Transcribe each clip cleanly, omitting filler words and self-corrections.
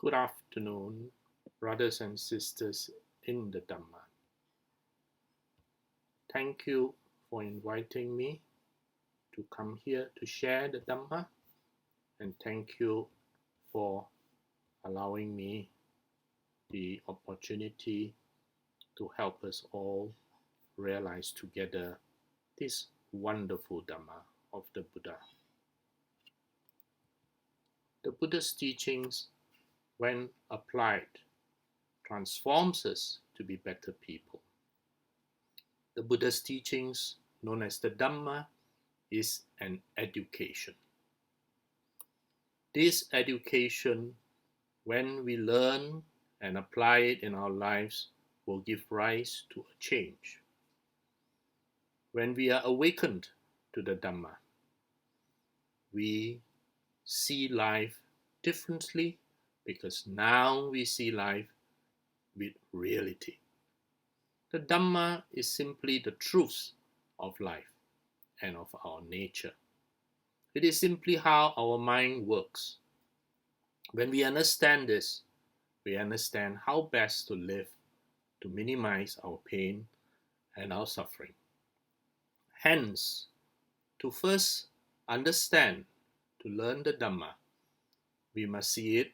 Good afternoon, brothers and sisters in the Dhamma. Thank you for inviting me to come here to share the Dhamma, and thank you for allowing me the opportunity to help us all realize together this wonderful Dhamma of the Buddha. The Buddha's teachings, when applied, transforms us to be better people. The Buddha's teachings, known as the Dhamma, is an education. This education, when we learn and apply it in our lives, will give rise to a change. When we are awakened to the Dhamma, we see life differently because now we see life with reality. The Dhamma is simply the truths of life and of our nature. It is simply how our mind works. When we understand this, we understand how best to live to minimize our pain and our suffering. Hence, to first understand, to learn the Dhamma, we must see it,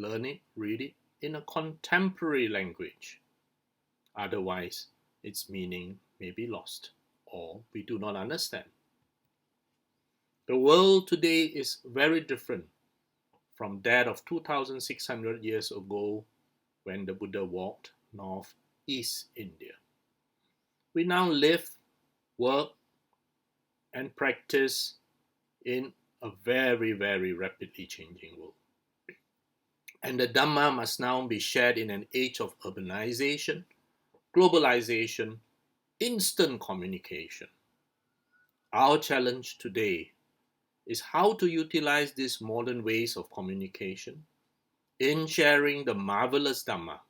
learn it, read it in a contemporary language. Otherwise, its meaning may be lost or we do not understand. The world today is very different from that of 2,600 years ago when the Buddha walked northeast India. We now live, work, and practice in a very, very rapidly changing world. And the Dhamma must now be shared in an age of urbanization, globalization, instant communication. Our challenge today is how to utilize these modern ways of communication in sharing the marvelous Dhamma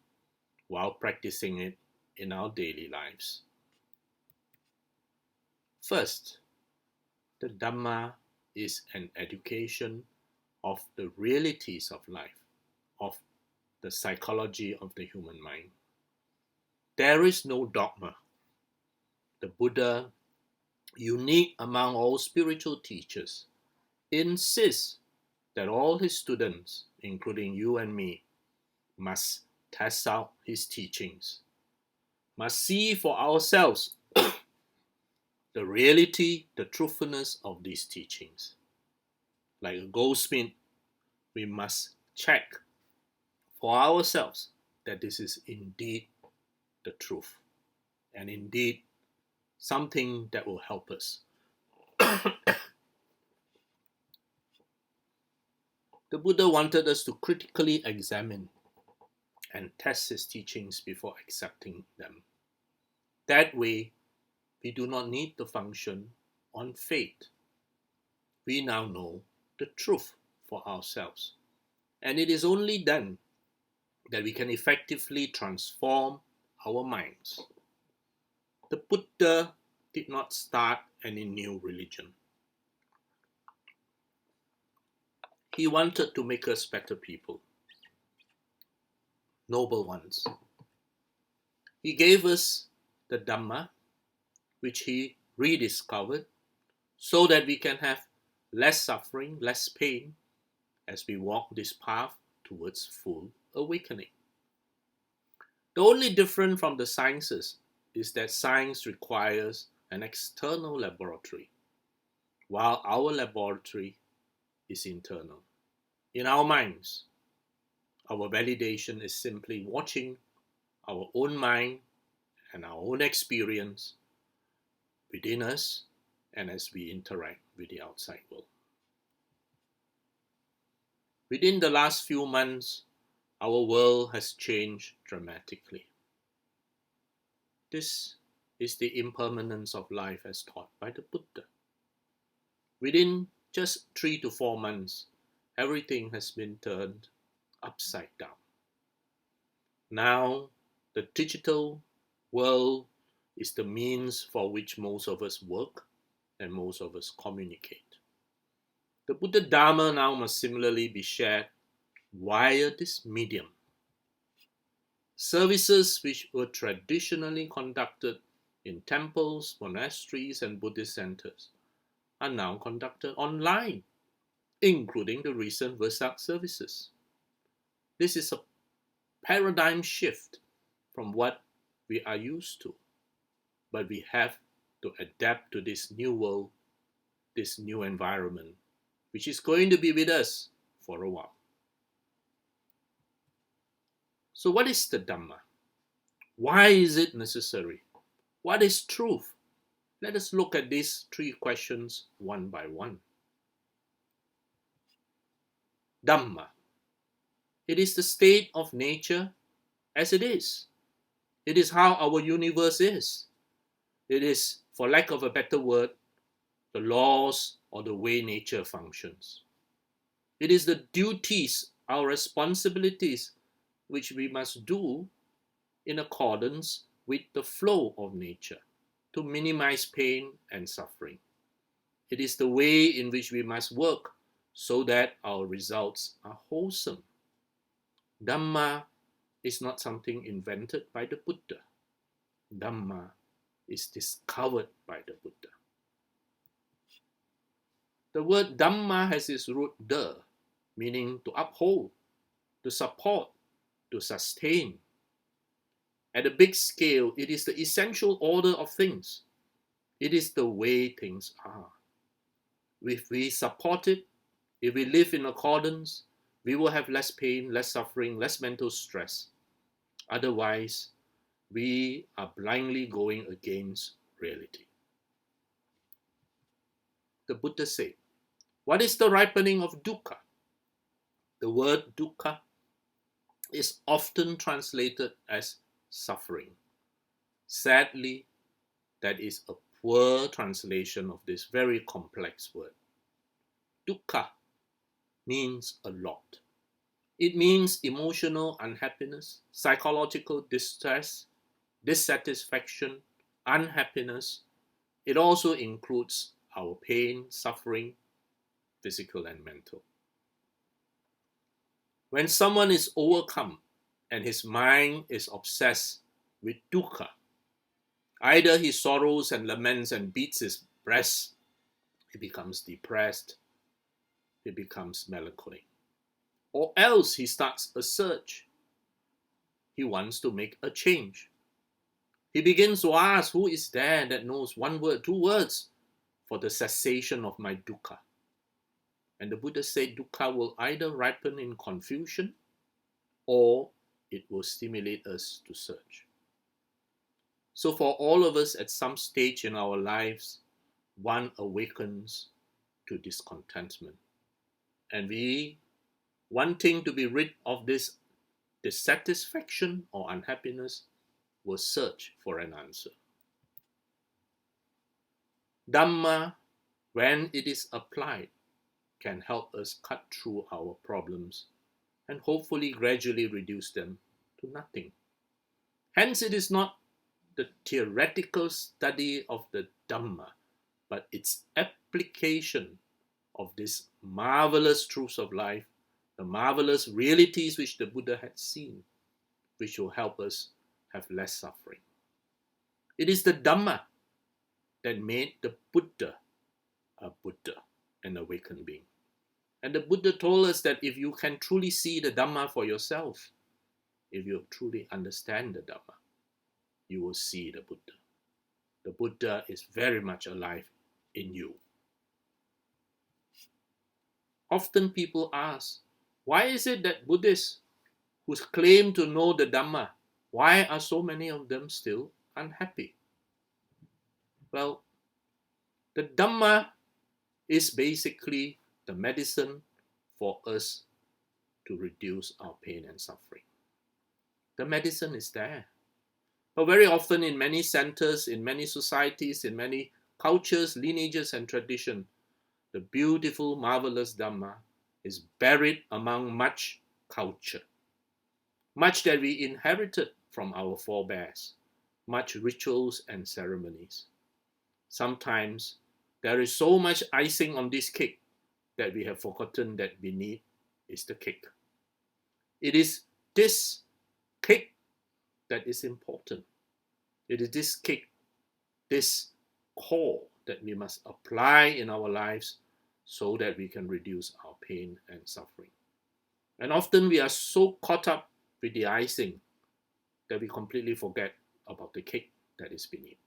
while practicing it in our daily lives. First, the Dhamma is an education of the realities of life, of the psychology of the human mind. There is no dogma. The Buddha, unique among all spiritual teachers, insists that all his students, including you and me, must test out his teachings, must see for ourselves the reality, the truthfulness of these teachings. Like a goldsmith, we must check for ourselves that this is indeed the truth and indeed something that will help us. The Buddha wanted us to critically examine and test his teachings before accepting them. That way, we do not need to function on faith. We now know the truth for ourselves. And it is only then that we can effectively transform our minds. The Buddha did not start any new religion. He wanted to make us better people, noble ones. He gave us the Dhamma, which he rediscovered, so that we can have less suffering, less pain, as we walk this path towards full awakening. The only difference from the sciences is that science requires an external laboratory, while our laboratory is internal. In our minds, our validation is simply watching our own mind and our own experience within us and as we interact with the outside world. Within the last few months, our world has changed dramatically. This is the impermanence of life as taught by the Buddha. Within just 3 to 4 months, everything has been turned upside down. Now, the digital world is the means for which most of us work and most of us communicate. The Buddha Dhamma now must similarly be shared via this medium. Services which were traditionally conducted in temples, monasteries, and Buddhist centers are now conducted online, including the recent Vesak services. This is a paradigm shift from what we are used to, but we have to adapt to this new world, this new environment, which is going to be with us for a while. So what is the Dhamma? Why is it necessary? What is truth? Let us look at these three questions one by one. Dhamma. It is the state of nature as it is. It is how our universe is. It is, for lack of a better word, the laws or the way nature functions. It is the duties, our responsibilities, which we must do in accordance with the flow of nature to minimize pain and suffering. It is the way in which we must work so that our results are wholesome. Dhamma is not something invented by the Buddha. Dhamma is discovered by the Buddha. The word Dhamma has its root de, meaning to uphold, to support, to sustain. At a big scale, it is the essential order of things. It is the way things are. If we support it, if we live in accordance, we will have less pain, less suffering, less mental stress. Otherwise, we are blindly going against reality. The Buddha said, what is the ripening of dukkha? The word dukkha is often translated as suffering. Sadly, that is a poor translation of this very complex word. Dukkha means a lot. It means emotional unhappiness, psychological distress, dissatisfaction, unhappiness. It also includes our pain, suffering, physical and mental. When someone is overcome and his mind is obsessed with dukkha, either he sorrows and laments and beats his breast, he becomes depressed, he becomes melancholic. Or else he starts a search. He wants to make a change. He begins to ask, who is there that knows one word, two words for the cessation of my dukkha? And the Buddha said dukkha will either ripen in confusion or it will stimulate us to search. So for all of us at some stage in our lives, one awakens to discontentment. And we, wanting to be rid of this dissatisfaction or unhappiness, will search for an answer. Dhamma, when it is applied, can help us cut through our problems and hopefully gradually reduce them to nothing. Hence, it is not the theoretical study of the Dhamma, but its application of these marvelous truths of life, the marvelous realities which the Buddha had seen, which will help us have less suffering. It is the Dhamma that made the Buddha a Buddha, an awakened being. And the Buddha told us that if you can truly see the Dhamma for yourself, if you truly understand the Dhamma, you will see the Buddha. The Buddha is very much alive in you. Often people ask, why is it that Buddhists who claim to know the Dhamma, why are so many of them still unhappy? Well, the Dhamma is basically the medicine for us to reduce our pain and suffering. The medicine is there. But very often in many centers, in many societies, in many cultures, lineages and tradition, the beautiful, marvelous Dhamma is buried among much culture. Much that we inherited from our forebears, much rituals and ceremonies. Sometimes there is so much icing on this cake that we have forgotten that beneath is the cake. It is this kick that is important. It is this kick, this core that we must apply in our lives so that we can reduce our pain and suffering. And often we are so caught up with the icing that we completely forget about the cake that is beneath.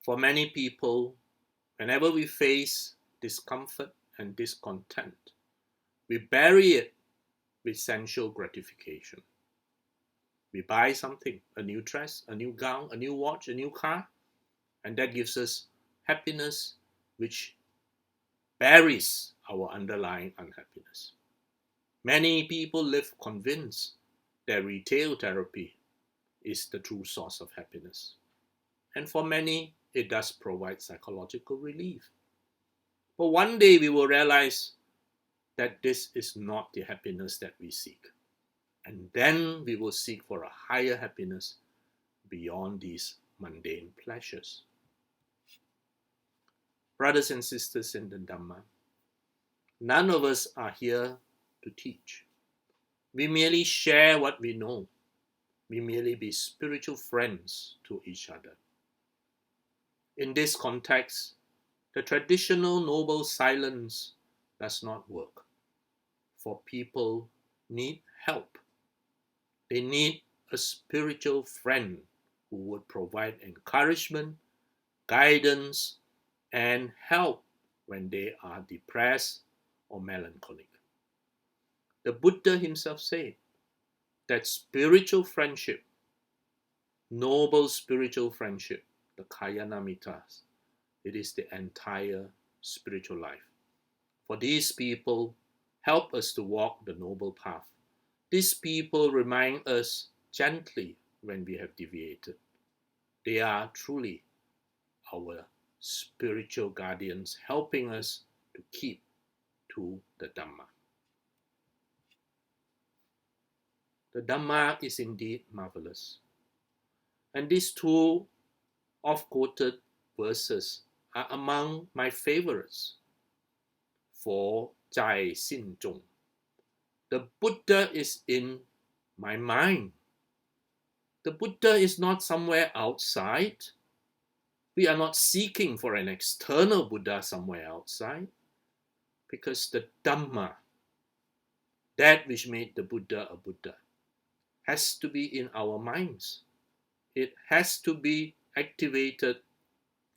For many people, whenever we face discomfort and discontent, we bury it with sensual gratification. We buy something, a new dress, a new gown, a new watch, a new car, and that gives us happiness which buries our underlying unhappiness. Many people live convinced that retail therapy is the true source of happiness. And for many, it does provide psychological relief. But one day we will realize that this is not the happiness that we seek. And then we will seek for a higher happiness beyond these mundane pleasures. Brothers and sisters in the Dhamma, none of us are here to teach. We merely share what we know. We merely be spiritual friends to each other. In this context, the traditional noble silence does not work, for people need help. They need a spiritual friend who would provide encouragement, guidance, and help when they are depressed or melancholic. The Buddha himself said that spiritual friendship, noble spiritual friendship, the Kayanamitas, it is the entire spiritual life. For these people help us to walk the noble path. These people remind us gently when we have deviated. They are truly our spiritual guardians, helping us to keep to the Dhamma. The Dhamma is indeed marvelous. And these two oft-quoted verses are among my favorites. For Zai Xin Zhong, the Buddha is in my mind. The Buddha is not somewhere outside. We are not seeking for an external Buddha somewhere outside, because the Dhamma, that which made the Buddha a Buddha, has to be in our minds. It has to be activated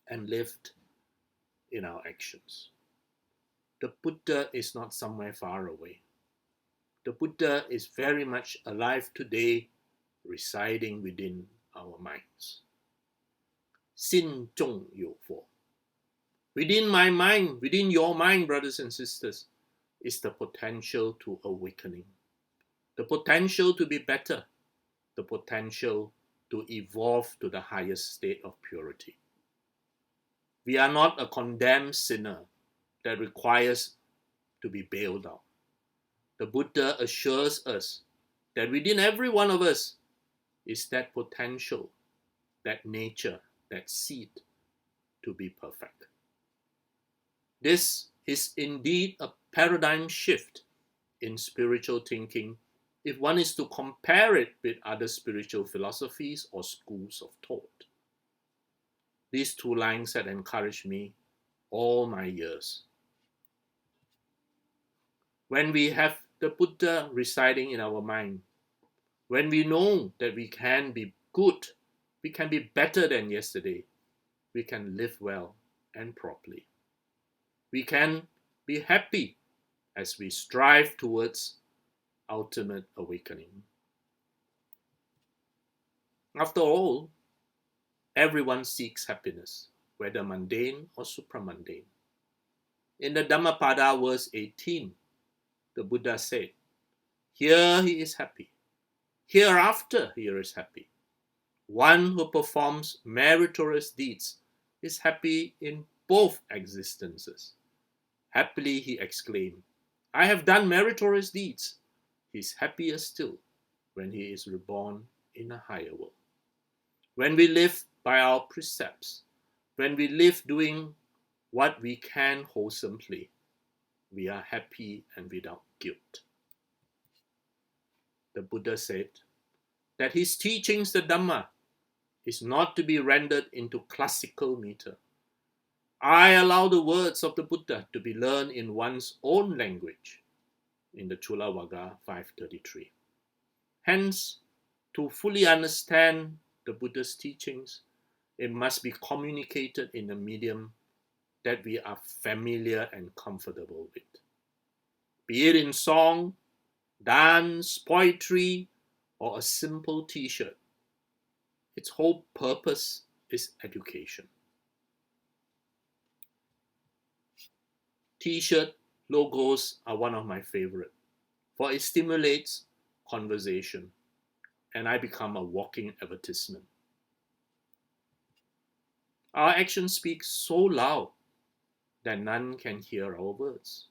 and lived in our actions. The Buddha is not somewhere far away. The Buddha is very much alive today, residing within our minds. Xin Zhong Yu Fo. Within my mind, within your mind, brothers and sisters, is the potential to awakening, the potential to be better, the potential to evolve to the highest state of purity. We are not a condemned sinner that requires to be bailed out. The Buddha assures us that within every one of us is that potential, that nature, that seed to be perfect. This is indeed a paradigm shift in spiritual thinking if one is to compare it with other spiritual philosophies or schools of thought. These two lines had encouraged me all my years. When we have the Buddha residing in our mind, when we know that we can be good, we can be better than yesterday, we can live well and properly. We can be happy as we strive towards ultimate awakening. After all, everyone seeks happiness, whether mundane or supramundane. In the Dhammapada verse 18, the Buddha said, "Here he is happy. Hereafter he is happy. One who performs meritorious deeds is happy in both existences." Happily he exclaimed, "I have done meritorious deeds." He is happier still when he is reborn in a higher world. When we live by our precepts, when we live doing what we can wholesomely, we are happy and without guilt. The Buddha said that his teachings, the Dhamma, is not to be rendered into classical meter. I allow the words of the Buddha to be learned in one's own language, in the Chula Vagga 533. Hence, to fully understand the Buddha's teachings, it must be communicated in a medium that we are familiar and comfortable with. Be it in song, dance, poetry, or a simple t-shirt. Its whole purpose is education. T-shirt logos are one of my favorite, for it stimulates conversation, and I become a walking advertisement. Our actions speak so loud that none can hear our words.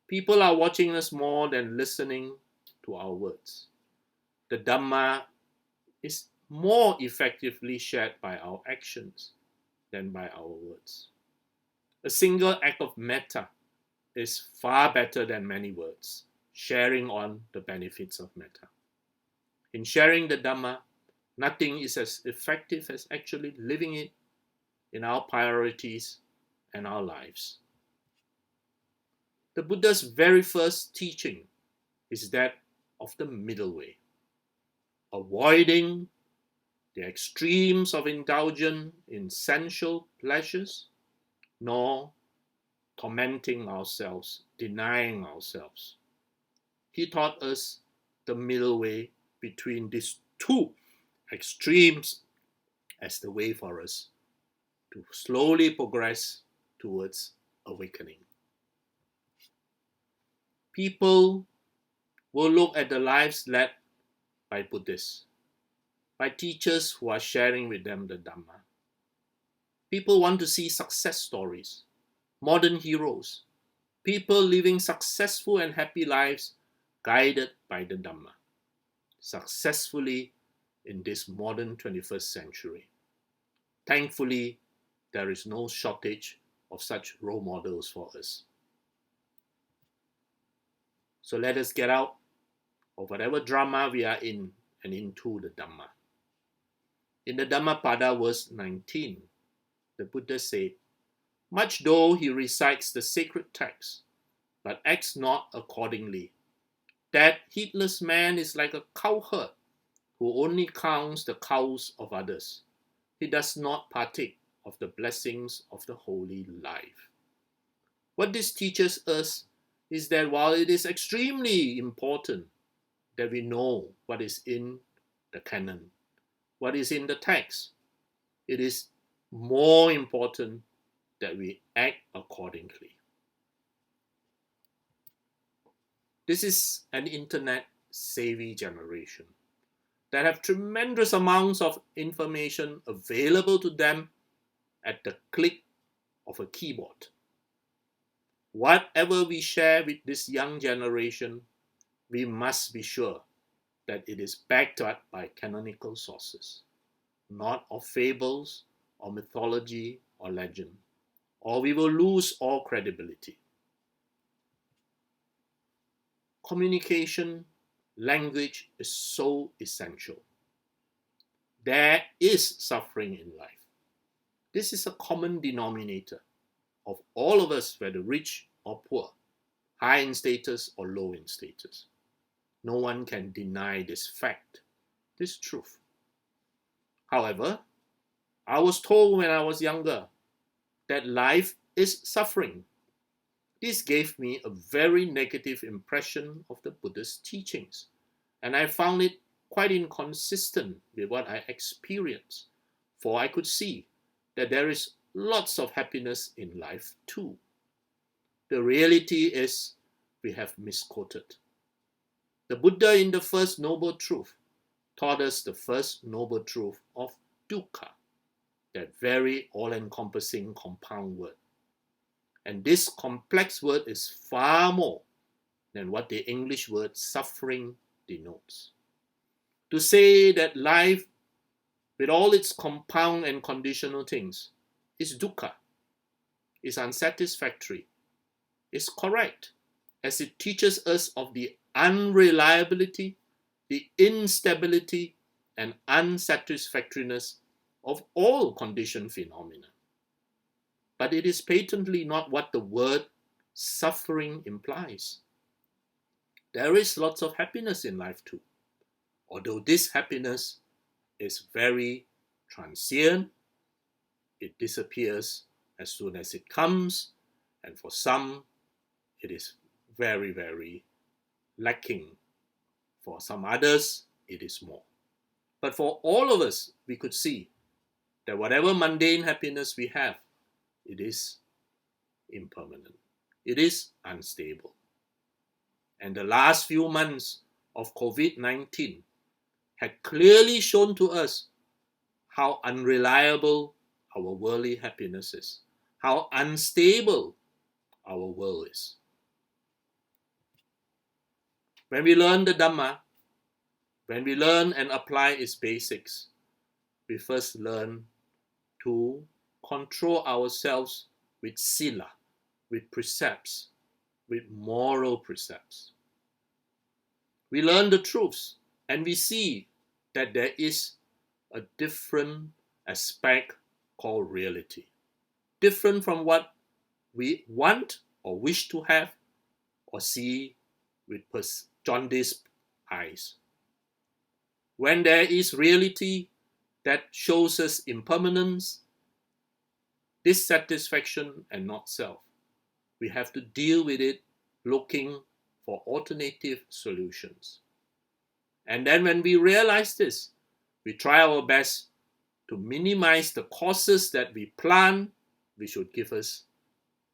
People are watching us more than listening to our words. The Dhamma is more effectively shared by our actions than by our words. A single act of metta is far better than many words, sharing on the benefits of metta. In sharing the Dhamma, nothing is as effective as actually living it in our priorities and our lives. The Buddha's very first teaching is that of the middle way, avoiding the extremes of indulgence in sensual pleasures, nor tormenting ourselves, denying ourselves. He taught us the middle way between these two extremes as the way for us to slowly progress towards awakening. People will look at the lives led by Buddhists, by teachers who are sharing with them the Dhamma. People want to see success stories, modern heroes, people living successful and happy lives guided by the Dhamma, successfully in this modern 21st century. Thankfully, there is no shortage of such role models for us. So let us get out of whatever drama we are in and into the Dhamma. In the Dhammapada verse 19, the Buddha said, much though he recites the sacred text, but acts not accordingly, that heedless man is like a cowherd who only counts the cows of others. He does not partake of the blessings of the holy life. What this teaches us is that while it is extremely important that we know what is in the canon, what is in the text, it is more important that we act accordingly. This is an internet-savvy generation that have tremendous amounts of information available to them at the click of a keyboard. Whatever we share with this young generation, we must be sure that it is backed up by canonical sources, not of fables or mythology or legend, or we will lose all credibility. Communication, language is so essential. There is suffering in life. This is a common denominator of all of us, whether rich or poor, high in status or low in status. No one can deny this fact, this truth. However, I was told when I was younger that life is suffering. This gave me a very negative impression of the Buddha's teachings, and I found it quite inconsistent with what I experienced, for I could see that there is lots of happiness in life too. The reality is we have misquoted. The Buddha in the first noble truth taught us the first noble truth of dukkha, that very all-encompassing compound word. And this complex word is far more than what the English word suffering denotes. To say that life, with all its compound and conditional things, is dukkha, is unsatisfactory, is correct, as it teaches us of the unreliability, the instability, and unsatisfactoriness of all conditioned phenomena. But it is patently not what the word suffering implies. There is lots of happiness in life too, although this happiness is very transient. It disappears as soon as it comes, and for some, it is very, very lacking. For some others, it is more. But for all of us, we could see that whatever mundane happiness we have, it is impermanent. It is unstable. And the last few months of COVID-19 had clearly shown to us how unreliable our worldly happiness is, how unstable our world is. When we learn the Dhamma, when we learn and apply its basics, we first learn to control ourselves with sila, with precepts, with moral precepts. We learn the truths and we see that there is a different aspect called reality, different from what we want or wish to have or see with jaundiced eyes. When there is reality that shows us impermanence, dissatisfaction, and not self, we have to deal with it looking for alternative solutions. And then when we realize this, we try our best to minimize the causes that we plan which would give us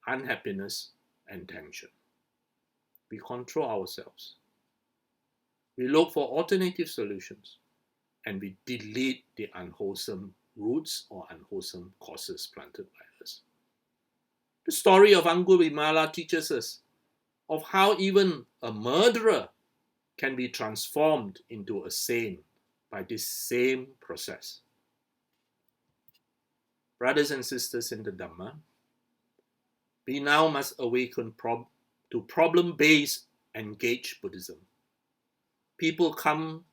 unhappiness and tension. We control ourselves. We look for alternative solutions and we delete the unwholesome roots or unwholesome causes planted by us. The story of Angulimala teaches us of how even a murderer can be transformed into a saint by this same process. Brothers and sisters in the Dhamma, we now must awaken to problem-based engaged Buddhism. People come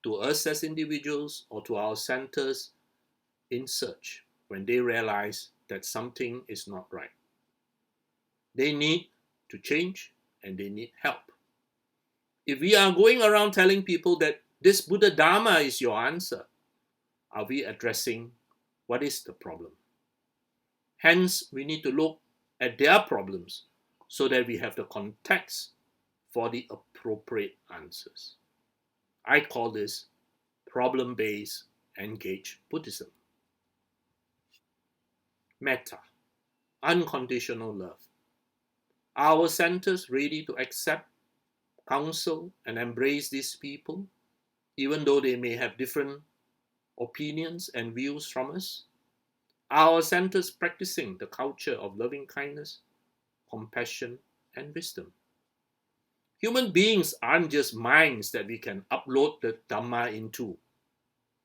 to us as individuals or to our centers in search when they realize that something is not right. They need to change and they need help. If we are going around telling people that this Buddha Dhamma is your answer, are we addressing what is the problem? Hence, we need to look at their problems so that we have the context for the appropriate answers. I call this problem-based engaged Buddhism. Metta, unconditional love. Are our centers ready to accept, counsel, and embrace these people, even though they may have different opinions and views from us? Are our centers practicing the culture of loving kindness, compassion, and wisdom? Human beings aren't just minds that we can upload the Dhamma into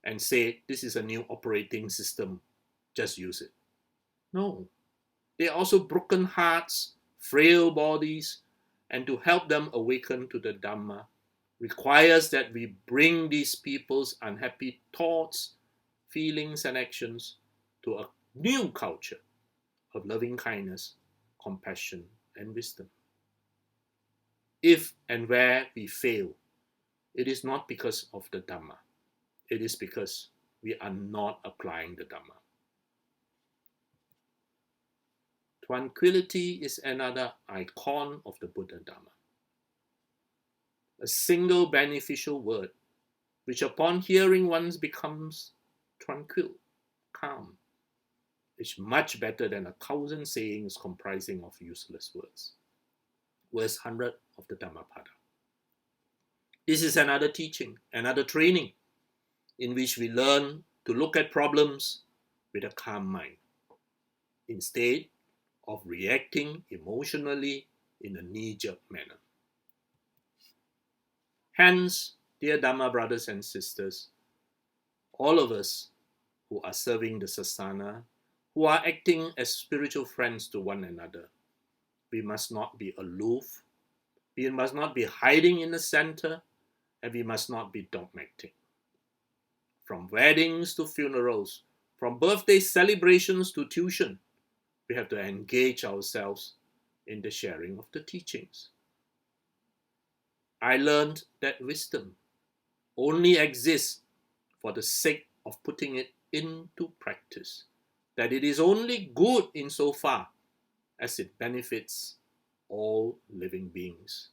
and say, this is a new operating system, just use it. No. They are also broken hearts, frail bodies, and to help them awaken to the Dhamma requires that we bring these people's unhappy thoughts, feelings, and actions to a new culture of loving kindness, compassion, and wisdom. If and where we fail, it is not because of the Dhamma. It is because we are not applying the Dhamma. Tranquility is another icon of the Buddha Dhamma. A single beneficial word, which upon hearing once becomes tranquil, calm, is much better than 1,000 sayings comprising of useless words. Verse 100 of the Dhammapada. This is another teaching, another training, in which we learn to look at problems with a calm mind, instead of reacting emotionally in a knee-jerk manner. Hence, dear Dhamma brothers and sisters, all of us who are serving the Sasana, who are acting as spiritual friends to one another, We must not be aloof. We must not be hiding in the center, and we must not be dogmatic. From weddings to funerals, from birthday celebrations to tuition, we have to engage ourselves in the sharing of the teachings. I learned that wisdom only exists for the sake of putting it into practice, that it is only good insofar as it benefits all living beings,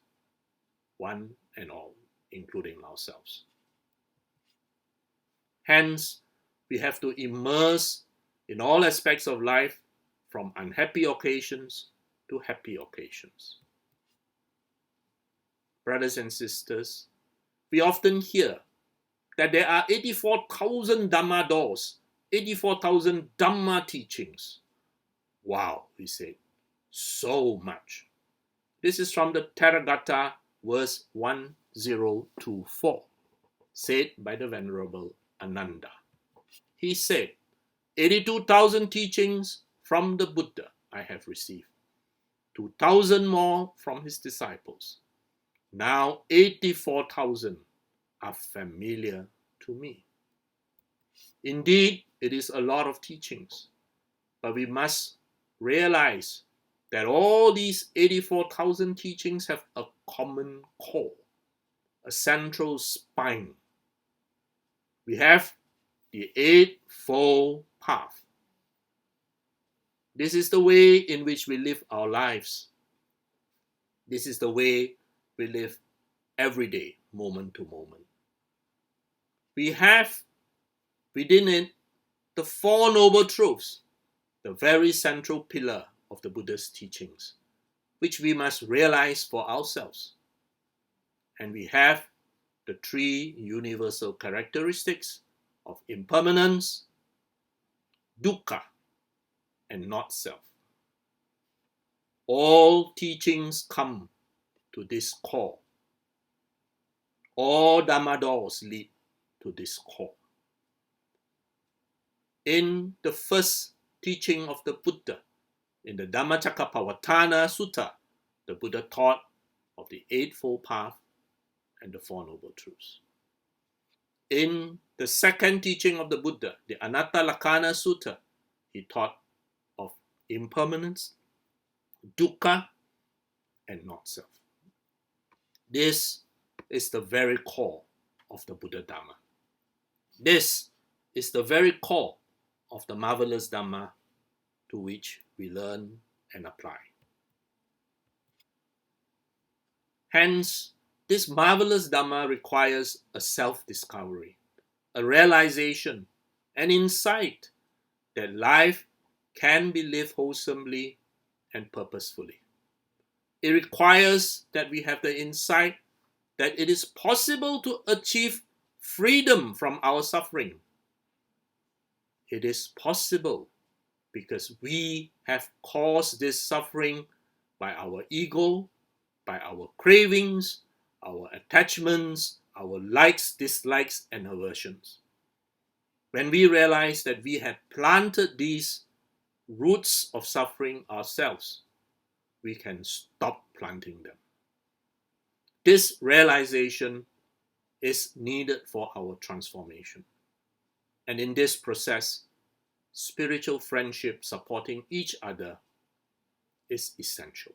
one and all, including ourselves. Hence, we have to immerse in all aspects of life, from unhappy occasions to happy occasions. Brothers and sisters, we often hear that there are 84,000 Dhamma doors, 84,000 Dhamma teachings. Wow, we say, so much. This is from the Theragatha, verse 1024, said by the Venerable Ananda. He said, 82,000 teachings from the Buddha I have received, 2,000 more from his disciples. Now 84,000 are familiar to me. Indeed, it is a lot of teachings, but we must realize that all these 84,000 teachings have a common core, a central spine. We have the Eightfold Path. This is the way in which we live our lives. This is the way we live every day, moment to moment. We have within it the Four Noble Truths, the very central pillar of the Buddha's teachings, which we must realize for ourselves. And we have the three universal characteristics of impermanence, dukkha, and not self. All teachings come to this core. All Dhamma doors lead to this core. In the first teaching of the Buddha, in the Dhammacakkappavattana Sutta, the Buddha taught of the Eightfold Path and the Four Noble Truths. In the second teaching of the Buddha, the Anattalakkana Sutta, he taught of impermanence, dukkha, and not self. This is the very core of the Buddha Dhamma. This is the very core of the marvelous Dhamma to which we learn and apply. Hence, this marvelous Dhamma requires a self-discovery, a realization, an insight that life can be lived wholesomely and purposefully. It requires that we have the insight that it is possible to achieve freedom from our suffering. It is possible because we have caused this suffering by our ego, by our cravings, our attachments, our likes, dislikes, and aversions. When we realize that we had planted these roots of suffering ourselves, we can stop planting them. This realization is needed for our transformation. And in this process, spiritual friendship supporting each other is essential.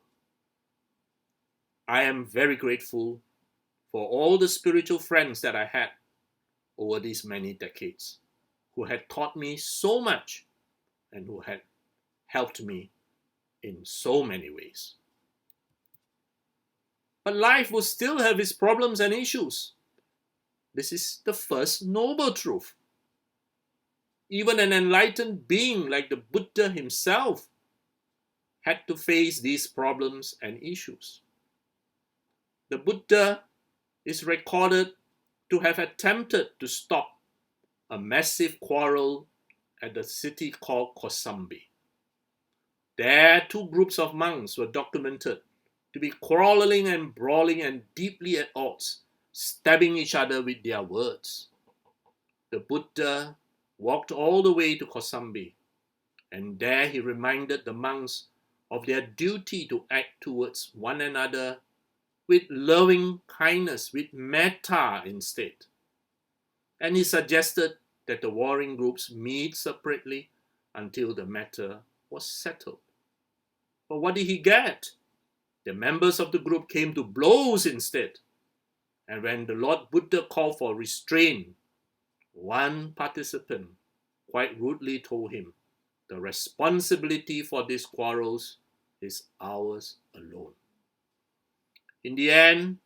I am very grateful for all the spiritual friends that I had over these many decades, who had taught me so much and who had helped me in so many ways. But life will still have its problems and issues. This is the first noble truth. Even an enlightened being like the Buddha himself had to face these problems and issues. The Buddha is recorded to have attempted to stop a massive quarrel at the city called Kosambi. There, two groups of monks were documented to be quarreling and brawling and deeply at odds, stabbing each other with their words. The Buddha walked all the way to Kosambi, and there he reminded the monks of their duty to act towards one another with loving kindness, with metta instead. And he suggested that the warring groups meet separately until the matter was settled. But what did he get? The members of the group came to blows instead. And when the Lord Buddha called for restraint, one participant quite rudely told him, the responsibility for these quarrels is ours alone. In the end,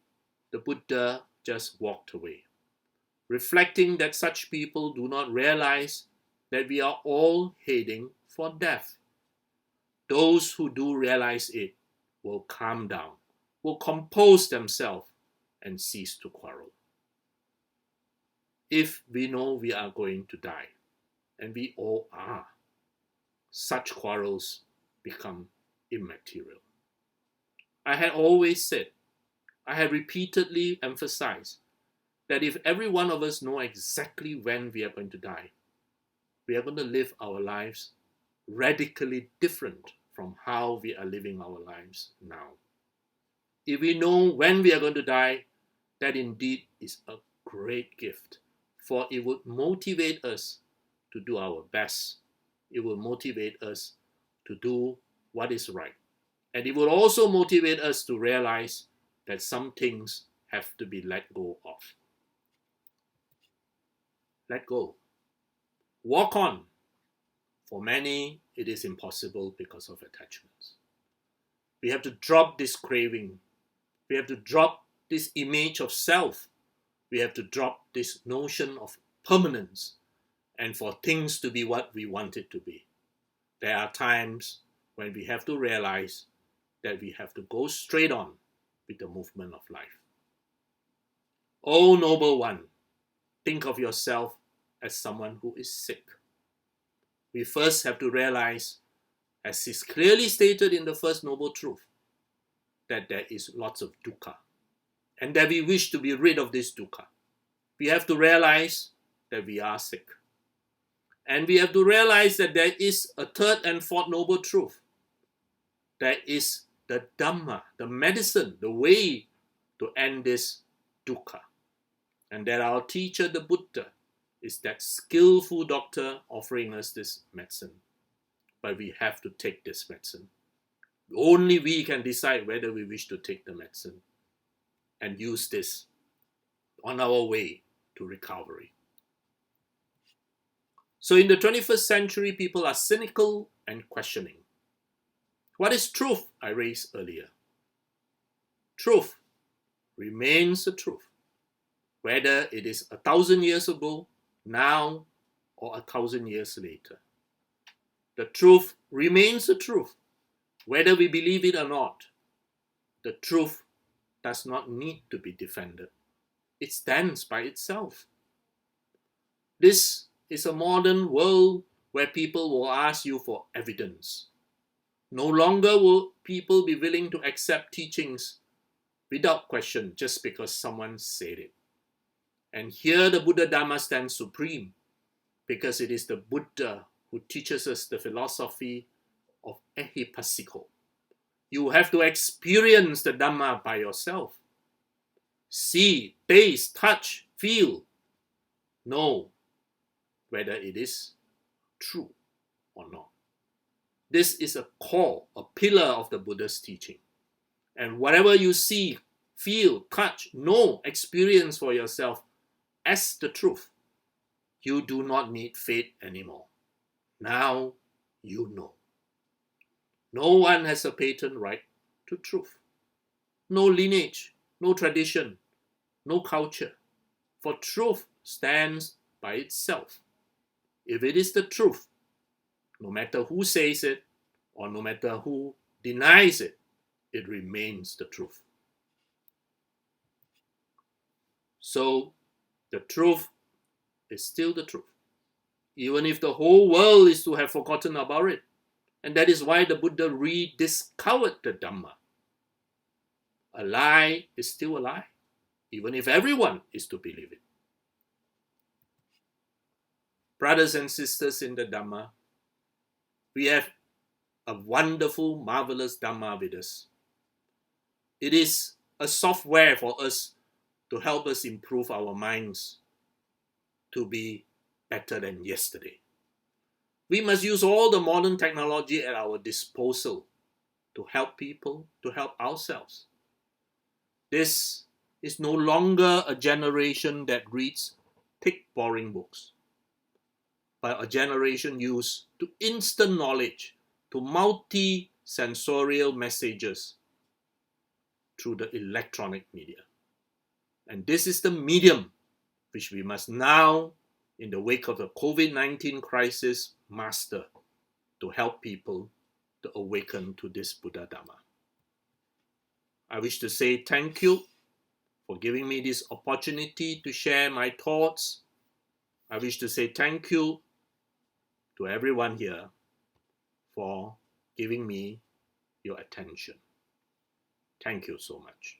the Buddha just walked away, reflecting that such people do not realize that we are all heading for death. Those who do realize it will calm down, will compose themselves, and cease to quarrel. If we know we are going to die, and we all are, such quarrels become immaterial. I had always said, I had repeatedly emphasized, that if every one of us know exactly when we are going to die, we are going to live our lives radically different from how we are living our lives now. If we know when we are going to die, that indeed is a great gift, for it would motivate us to do our best. It will motivate us to do what is right. And it will also motivate us to realize that some things have to be let go of. Let go. Walk on. For many, it is impossible because of attachments. We have to drop this craving. We have to drop this image of self. We have to drop this notion of permanence and for things to be what we want it to be. There are times when we have to realize that we have to go straight on with the movement of life. O noble one, think of yourself as someone who is sick. We first have to realize, as is clearly stated in the first noble truth, that there is lots of dukkha, and that we wish to be rid of this dukkha. We have to realize that we are sick. And we have to realize that there is a third and fourth noble truth. There is the Dhamma, the medicine, the way to end this dukkha. And that our teacher, the Buddha, is that skillful doctor offering us this medicine. But we have to take this medicine. Only we can decide whether we wish to take the medicine and use this on our way to recovery. So in the 21st century, people are cynical and questioning. What is truth? I raised earlier. Truth remains the truth, whether it is 1,000 years ago, now, or 1,000 years later. The truth remains the truth, whether we believe it or not. The truth does not need to be defended. It stands by itself. This is a modern world where people will ask you for evidence. No longer will people be willing to accept teachings without question just because someone said it. And here the Buddha Dhamma stands supreme because it is the Buddha who teaches us the philosophy of ehipassiko. You have to experience the Dhamma by yourself. See, taste, touch, feel. Know whether it is true or not. This is a core, a pillar of the Buddha's teaching. And whatever you see, feel, touch, know, experience for yourself as the truth, you do not need faith anymore. Now you know. No one has a patent right to truth. No lineage, no tradition, no culture. For truth stands by itself. If it is the truth, no matter who says it or no matter who denies it, it remains the truth. So the truth is still the truth, even if the whole world is to have forgotten about it. And that is why the Buddha rediscovered the Dhamma. A lie is still a lie, even if everyone is to believe it. Brothers and sisters in the Dhamma, we have a wonderful, marvelous Dhamma with us. It is a software for us to help us improve our minds to be better than yesterday. We must use all the modern technology at our disposal to help people, to help ourselves. This is no longer a generation that reads thick, boring books, but a generation used to instant knowledge, to multi-sensorial messages through the electronic media. And this is the medium which we must now, in the wake of the COVID-19 crisis, master to help people to awaken to this Buddha Dhamma. I wish to say thank you for giving me this opportunity to share my thoughts. I wish to say thank you to everyone here for giving me your attention. Thank you so much.